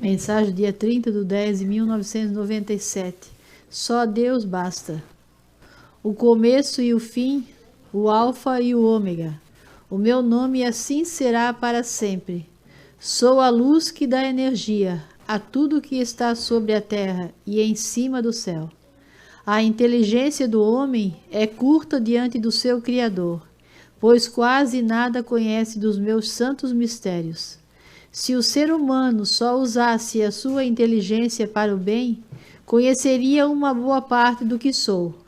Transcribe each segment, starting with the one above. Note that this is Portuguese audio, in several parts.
Mensagem dia 30/10/1997. Só Deus basta. O começo e o fim, o alfa e o ômega. O meu nome assim será para sempre. Sou a luz que dá energia a tudo que está sobre a terra e em cima do céu. A inteligência do homem é curta diante do seu Criador, pois quase nada conhece dos meus santos mistérios. Se o ser humano só usasse a sua inteligência para o bem, conheceria uma boa parte do que sou.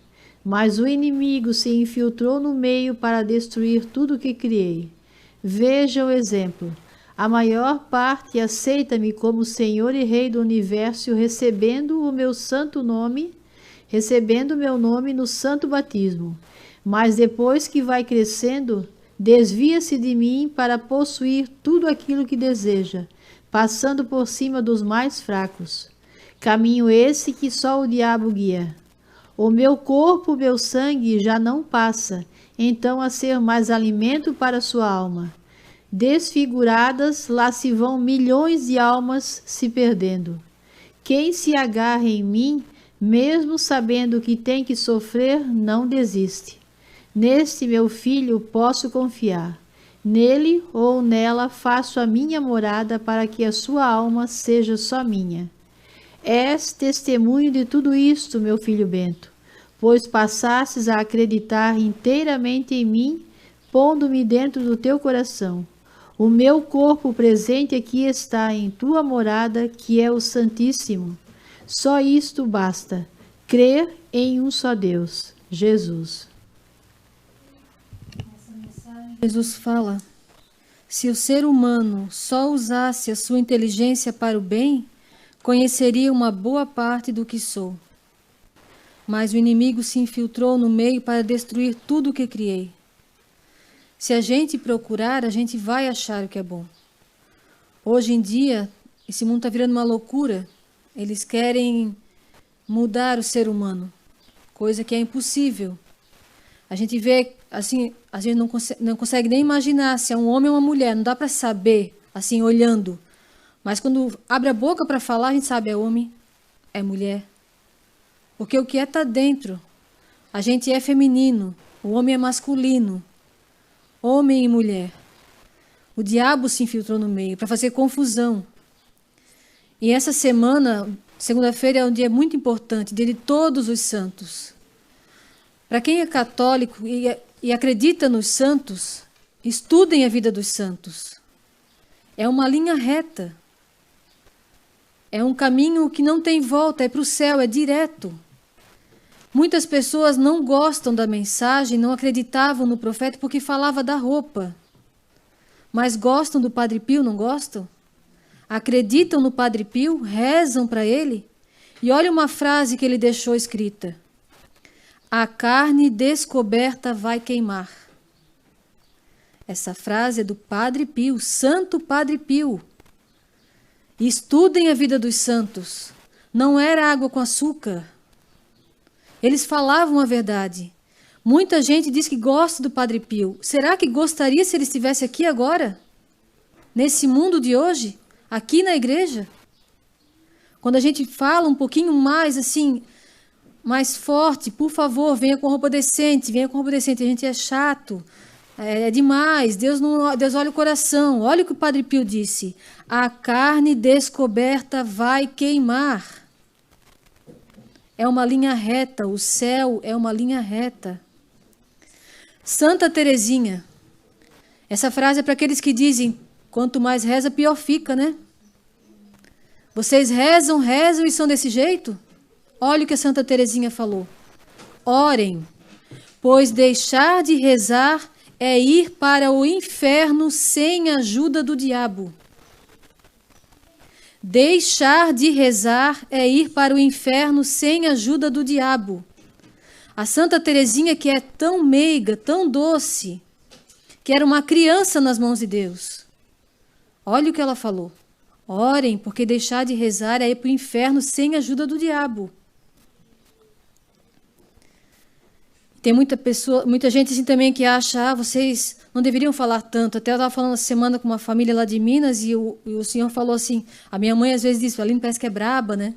Mas o inimigo se infiltrou no meio para destruir tudo o que criei. Veja o exemplo. A maior parte aceita-me como Senhor e Rei do Universo, recebendo o meu santo nome, recebendo meu nome no santo batismo. Mas depois que vai crescendo, desvia-se de mim para possuir tudo aquilo que deseja, passando por cima dos mais fracos. Caminho esse que só o diabo guia. O meu corpo, meu sangue já não passa, então a ser mais alimento para sua alma. Desfiguradas, lá se vão milhões de almas se perdendo. Quem se agarra em mim, mesmo sabendo que tem que sofrer, não desiste. Neste meu filho posso confiar. Nele ou nela faço a minha morada para que a sua alma seja só minha. És testemunho de tudo isto, meu filho Bento, pois passastes a acreditar inteiramente em mim, pondo-me dentro do teu coração. O meu corpo presente aqui está em tua morada, que é o Santíssimo. Só isto basta, crer em um só Deus, Jesus. Jesus fala: se o ser humano só usasse a sua inteligência para o bem, conheceria uma boa parte do que sou. Mas o inimigo se infiltrou no meio para destruir tudo o que criei. Se a gente procurar, a gente vai achar o que é bom. Hoje em dia, esse mundo está virando uma loucura. Eles querem mudar o ser humano, coisa que é impossível. A gente vê, assim, a gente não consegue nem imaginar se é um homem ou uma mulher, não dá para saber, assim, olhando. Mas quando abre a boca para falar, a gente sabe, é homem, é mulher. Porque o que está dentro, a gente é feminino, o homem é masculino, homem e mulher. O diabo se infiltrou no meio para fazer confusão. E essa semana, segunda-feira, é um dia muito importante, dia de todos os santos. Para quem é católico e acredita nos santos, estudem a vida dos santos. É uma linha reta. É um caminho que não tem volta, é para o céu, é direto. Muitas pessoas não gostam da mensagem, não acreditavam no profeta porque falava da roupa. Mas gostam do Padre Pio, não gostam? Acreditam no Padre Pio, rezam para ele. E olha uma frase que ele deixou escrita: a carne descoberta vai queimar. Essa frase é do Padre Pio, Santo Padre Pio. Estudem a vida dos santos. Não era água com açúcar. Eles falavam a verdade. Muita gente diz que gosta do Padre Pio. Será que gostaria se ele estivesse aqui agora? Nesse mundo de hoje? Aqui na igreja? Quando a gente fala um pouquinho mais assim, mais forte, por favor, venha com roupa decente, venha com roupa decente. A gente é chato, é demais, Deus olha o coração. Olha o que o Padre Pio disse: a carne descoberta vai queimar. É uma linha reta, o céu é uma linha reta. Santa Teresinha, essa frase é para aqueles que dizem, quanto mais reza, pior fica, né? Vocês rezam e são desse jeito? Olha o que a Santa Teresinha falou. Orem, pois deixar de rezar é ir para o inferno sem a ajuda do diabo. Deixar de rezar é ir para o inferno sem a ajuda do diabo. A Santa Teresinha, que é tão meiga, tão doce, que era uma criança nas mãos de Deus. Olha o que ela falou. Orem, porque deixar de rezar é ir para o inferno sem a ajuda do diabo. Tem muita gente assim também que acha, vocês não deveriam falar tanto. Até eu estava falando essa semana com uma família lá de Minas e o senhor falou assim, a minha mãe às vezes diz, a Aline parece que é braba, né?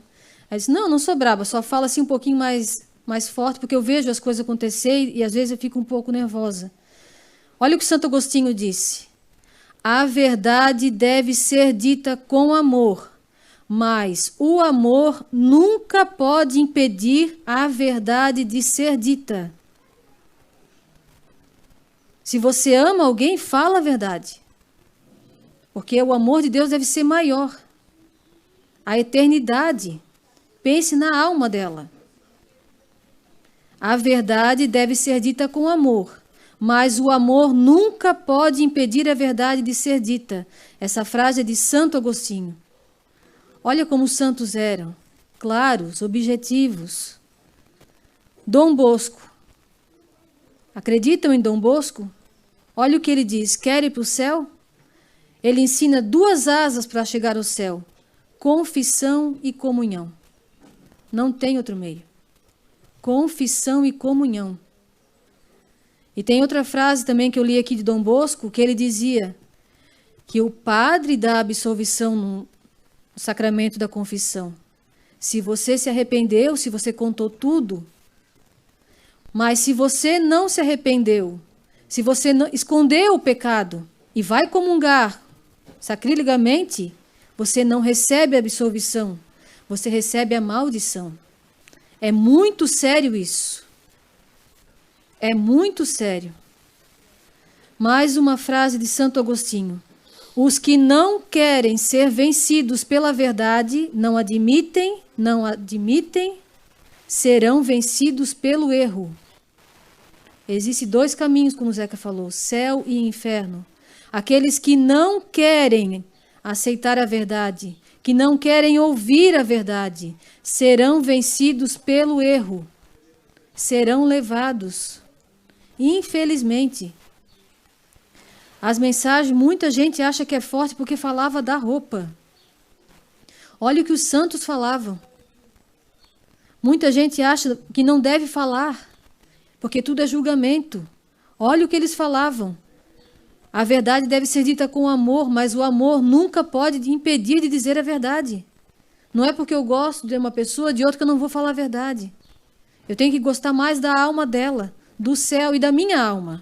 Aí eu disse, não sou braba, só falo assim um pouquinho mais forte, porque eu vejo as coisas acontecer e às vezes eu fico um pouco nervosa. Olha o que Santo Agostinho disse. A verdade deve ser dita com amor, mas o amor nunca pode impedir a verdade de ser dita. Se você ama alguém, fala a verdade. Porque o amor de Deus deve ser maior. A eternidade. Pense na alma dela. A verdade deve ser dita com amor, mas o amor nunca pode impedir a verdade de ser dita. Essa frase é de Santo Agostinho. Olha como os santos eram, claros, objetivos. Dom Bosco. Acreditam em Dom Bosco? Olha o que ele diz, quer ir para o céu? Ele ensina 2 asas para chegar ao céu, confissão e comunhão. Não tem outro meio. Confissão e comunhão. E tem outra frase também que eu li aqui de Dom Bosco, que ele dizia que o padre dá absolvição no sacramento da confissão. Se você se arrependeu, se você contou tudo, mas se você não se arrependeu, se você não, escondeu o pecado e vai comungar sacrilegamente, você não recebe a absolvição, você recebe a maldição. É muito sério isso. É muito sério. Mais uma frase de Santo Agostinho. Os que não querem ser vencidos pela verdade, não admitem, serão vencidos pelo erro. Existem 2 caminhos, como o Zeca falou, céu e inferno. Aqueles que não querem aceitar a verdade, que não querem ouvir a verdade, serão vencidos pelo erro, serão levados. Infelizmente, as mensagens, muita gente acha que é forte porque falava da roupa. Olha o que os santos falavam. Muita gente acha que não deve falar, porque tudo é julgamento. Olha o que eles falavam. A verdade deve ser dita com amor, mas o amor nunca pode impedir de dizer a verdade. Não é porque eu gosto de uma pessoa, de outra, que eu não vou falar a verdade. Eu tenho que gostar mais da alma dela, do céu e da minha alma.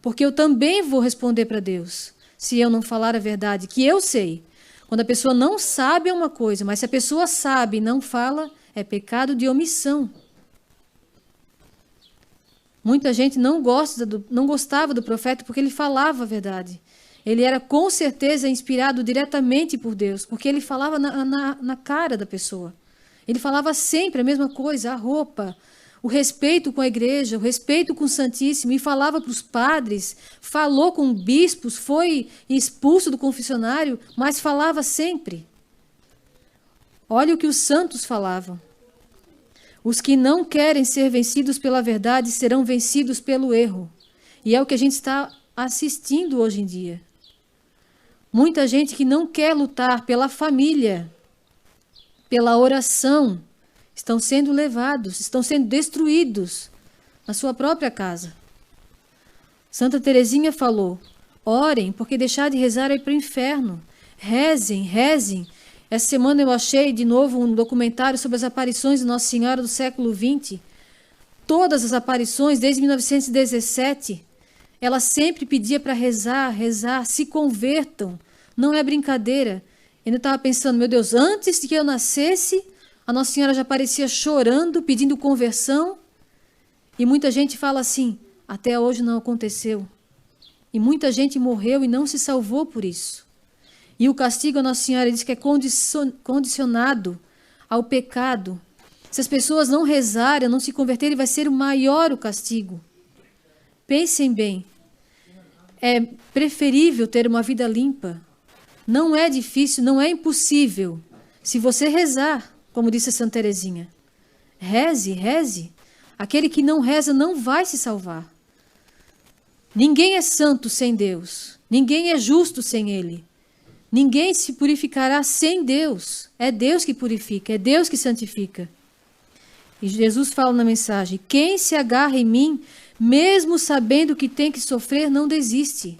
Porque eu também vou responder para Deus, se eu não falar a verdade, que eu sei. Quando a pessoa não sabe é uma coisa, mas se a pessoa sabe e não fala, é pecado de omissão. Muita gente não gostava do profeta porque ele falava a verdade. Ele era com certeza inspirado diretamente por Deus, porque ele falava na cara da pessoa. Ele falava sempre a mesma coisa, a roupa, o respeito com a igreja, o respeito com o Santíssimo, e falava para os padres, falou com bispos, foi expulso do confessionário, mas falava sempre. Olha o que os santos falavam. Os que não querem ser vencidos pela verdade serão vencidos pelo erro. E é o que a gente está assistindo hoje em dia. Muita gente que não quer lutar pela família, pela oração, estão sendo levados, estão sendo destruídos na sua própria casa. Santa Teresinha falou, orem, porque deixar de rezar é ir para o inferno. Rezem, rezem. Essa semana eu achei de novo um documentário sobre as aparições de Nossa Senhora do século XX. Todas as aparições, desde 1917, ela sempre pedia para rezar, rezar, se convertam. Não é brincadeira. Eu estava pensando, meu Deus, antes de que eu nascesse, a Nossa Senhora já aparecia chorando, pedindo conversão. E muita gente fala assim, até hoje não aconteceu. E muita gente morreu e não se salvou por isso. E o castigo, a Nossa Senhora diz que é condicionado ao pecado. Se as pessoas não rezarem, não se converterem, vai ser maior o castigo. Pensem bem. É preferível ter uma vida limpa. Não é difícil, não é impossível. Se você rezar, como disse Santa Teresinha. Reze, reze. Aquele que não reza não vai se salvar. Ninguém é santo sem Deus. Ninguém é justo sem Ele. Ninguém se purificará sem Deus. É Deus que purifica, é Deus que santifica. E Jesus fala na mensagem: quem se agarra em mim, mesmo sabendo que tem que sofrer, não desiste.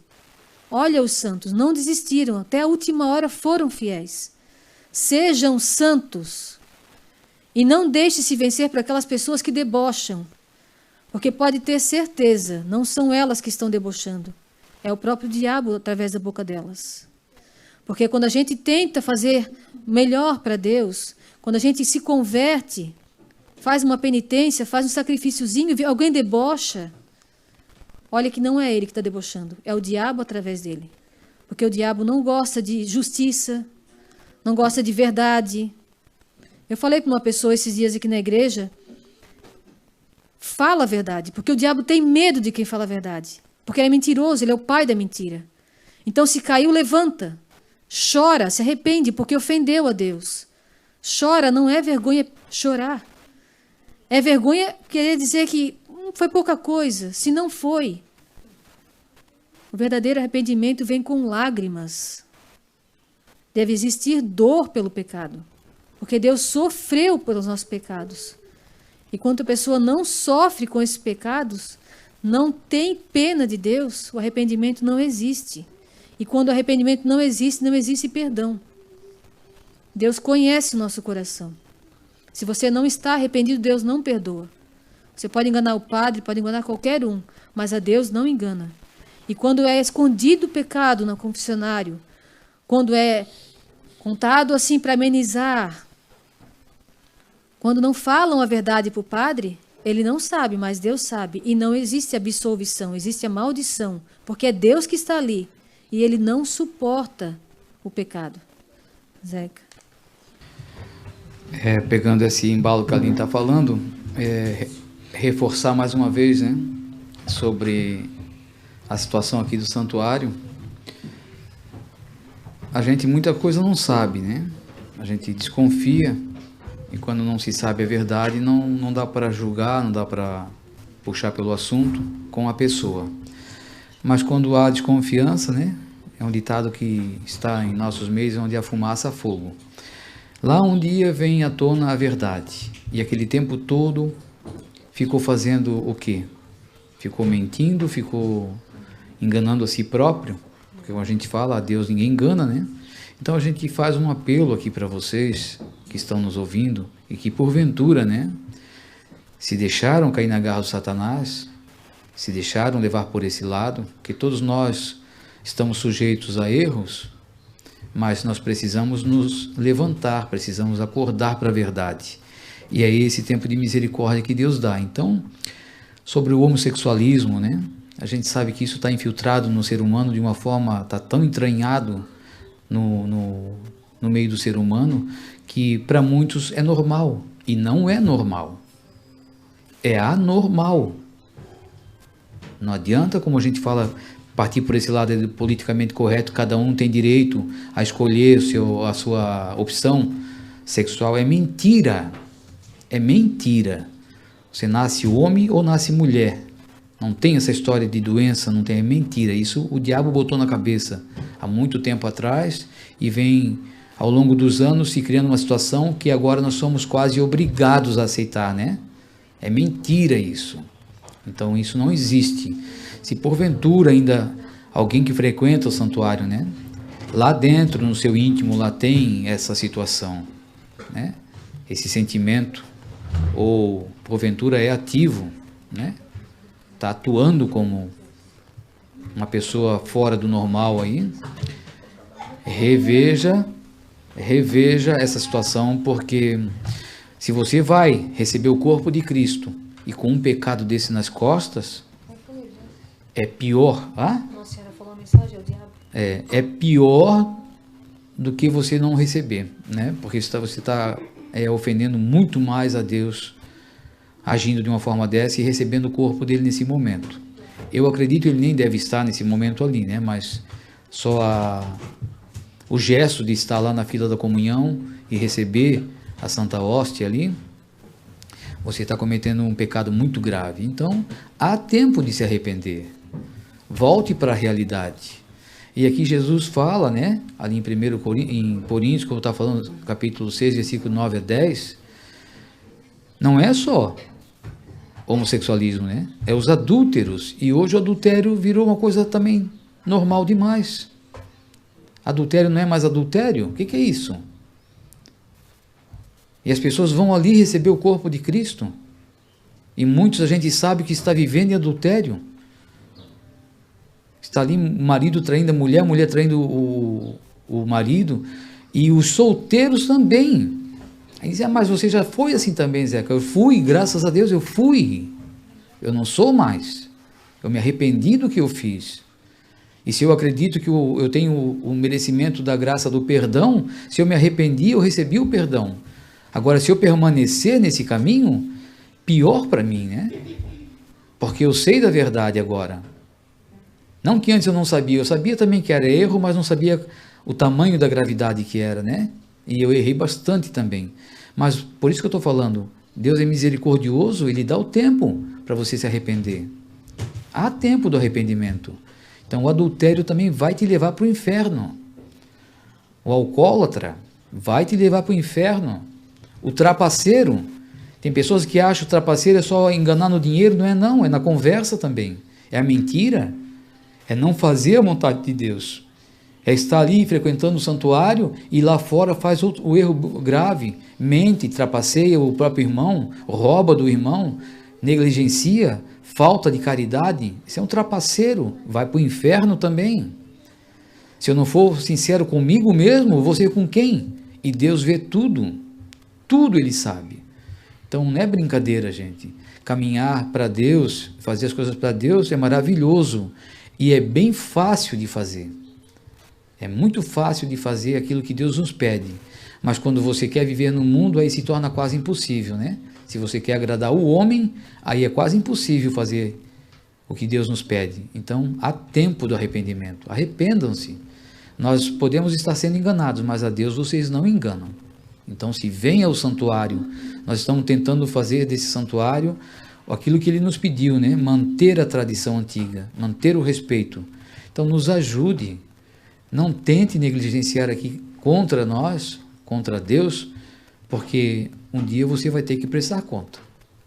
Olha os santos, não desistiram, até a última hora foram fiéis. Sejam santos e não deixe-se vencer por aquelas pessoas que debocham, porque pode ter certeza, não são elas que estão debochando, é o próprio diabo através da boca delas. Porque quando a gente tenta fazer melhor para Deus, quando a gente se converte, faz uma penitência, faz um sacrifíciozinho, alguém debocha, olha que não é ele que está debochando, é o diabo através dele. Porque o diabo não gosta de justiça, não gosta de verdade. Eu falei para uma pessoa esses dias aqui na igreja, fala a verdade, porque o diabo tem medo de quem fala a verdade. Porque ele é mentiroso, ele é o pai da mentira. Então se caiu, levanta, chora, se arrepende porque ofendeu a Deus. Chora, não é vergonha chorar. É vergonha querer dizer que foi pouca coisa, se não foi. O verdadeiro arrependimento vem com lágrimas. Deve existir dor pelo pecado, porque Deus sofreu pelos nossos pecados. E quando a pessoa não sofre com esses pecados, não tem pena de Deus, o arrependimento não existe. E quando o arrependimento não existe perdão. Deus conhece o nosso coração. Se você não está arrependido, Deus não perdoa. Você pode enganar o padre, pode enganar qualquer um, mas a Deus não engana. E quando é escondido o pecado no confessionário, quando é contado assim para amenizar, quando não falam a verdade para o padre, ele não sabe, mas Deus sabe. E não existe absolvição, existe a maldição, porque é Deus que está ali e ele não suporta o pecado. Zeca. Pegando esse embalo que a Aline está falando, reforçar mais uma vez, né, sobre a situação aqui do santuário. A gente muita coisa não sabe, né? A gente desconfia e quando não se sabe a verdade não dá para julgar, não dá para puxar pelo assunto com a pessoa. Mas quando há desconfiança, né? É um ditado que está em nossos meios, onde há fumaça, há fogo. Lá um dia vem à tona a verdade. E aquele tempo todo ficou fazendo o quê? Ficou mentindo, ficou enganando a si próprio. Porque como a gente fala, a Deus ninguém engana, né? Então a gente faz um apelo aqui para vocês que estão nos ouvindo e que porventura, né, se deixaram cair na garra do Satanás, se deixaram levar por esse lado, que todos nós estamos sujeitos a erros, mas nós precisamos nos levantar, precisamos acordar para a verdade. E é esse tempo de misericórdia que Deus dá. Então, sobre o homossexualismo, né? A gente sabe que isso está infiltrado no ser humano de uma forma, está tão entranhado no meio do ser humano, que para muitos é normal. E não é normal. É anormal. Não adianta, como a gente fala, partir por esse lado politicamente correto, cada um tem direito a escolher a sua opção sexual. É mentira. É mentira. Você nasce homem ou nasce mulher. Não tem essa história de doença, não tem, é mentira. Isso o diabo botou na cabeça há muito tempo atrás e vem ao longo dos anos se criando uma situação que agora nós somos quase obrigados a aceitar, né? É mentira isso. Então isso não existe. Se porventura ainda alguém que frequenta o santuário, né? Lá dentro, no seu íntimo, lá tem essa situação, né? Esse sentimento, ou porventura é ativo, né? Está atuando como uma pessoa fora do normal aí, reveja essa situação, porque se você vai receber o corpo de Cristo e com um pecado desse nas costas, é pior. Nossa Senhora falou a mensagem ao diabo. É pior do que você não receber, né? Porque você está ofendendo muito mais a Deus, agindo de uma forma dessa e recebendo o corpo dele nesse momento. Eu acredito que ele nem deve estar nesse momento ali, né? Mas só o gesto de estar lá na fila da comunhão e receber a Santa Hóstia ali, você está cometendo um pecado muito grave. Então, há tempo de se arrepender. Volte para a realidade. E aqui Jesus fala, né? Ali em Coríntios, como está falando, capítulo 6, versículo 9 a 10, Não é só homossexualismo, né? É os adúlteros. E hoje o adultério virou uma coisa também normal demais. Adultério não é mais adultério? O que é isso? E as pessoas vão ali receber o corpo de Cristo. E muitos a gente sabe que está vivendo em adultério. Está ali marido traindo a mulher traindo o marido. E os solteiros também. Aí diz, mas você já foi assim também, Zeca? Eu fui, graças a Deus eu fui. Eu não sou mais. Eu me arrependi do que eu fiz. E se eu acredito que eu tenho o merecimento da graça do perdão, se eu me arrependi, eu recebi o perdão. Agora, se eu permanecer nesse caminho, pior para mim, né? Porque eu sei da verdade agora. Não que antes eu não sabia, eu sabia também que era erro, mas não sabia o tamanho da gravidade que era, né? E eu errei bastante também. Mas por isso que eu estou falando, Deus é misericordioso, Ele dá o tempo para você se arrepender. Há tempo do arrependimento. Então o adultério também vai te levar para o inferno. O alcoólatra vai te levar para o inferno. O trapaceiro, tem pessoas que acham que o trapaceiro é só enganar no dinheiro, não, é na conversa também. É a mentira, é não fazer a vontade de Deus. É estar ali frequentando o santuário e lá fora faz o erro grave, mente, trapaceia o próprio irmão, rouba do irmão, negligencia, falta de caridade. Isso é um trapaceiro, vai para o inferno também. Se eu não for sincero comigo mesmo, vou ser com quem? E Deus vê tudo, tudo Ele sabe. Então não é brincadeira, gente. Caminhar para Deus, fazer as coisas para Deus é maravilhoso e é bem fácil de fazer. É muito fácil de fazer aquilo que Deus nos pede, mas quando você quer viver no mundo, aí se torna quase impossível, né? Se você quer agradar o homem, aí é quase impossível fazer o que Deus nos pede. Então, há tempo do arrependimento. Arrependam-se. Nós podemos estar sendo enganados, mas a Deus vocês não enganam. Então, se vem ao santuário, nós estamos tentando fazer desse santuário aquilo que Ele nos pediu, né? Manter a tradição antiga, manter o respeito. Então, nos ajude. Não tente negligenciar aqui contra nós, contra Deus, porque um dia você vai ter que prestar conta.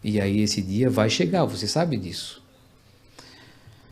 E aí esse dia vai chegar, você sabe disso.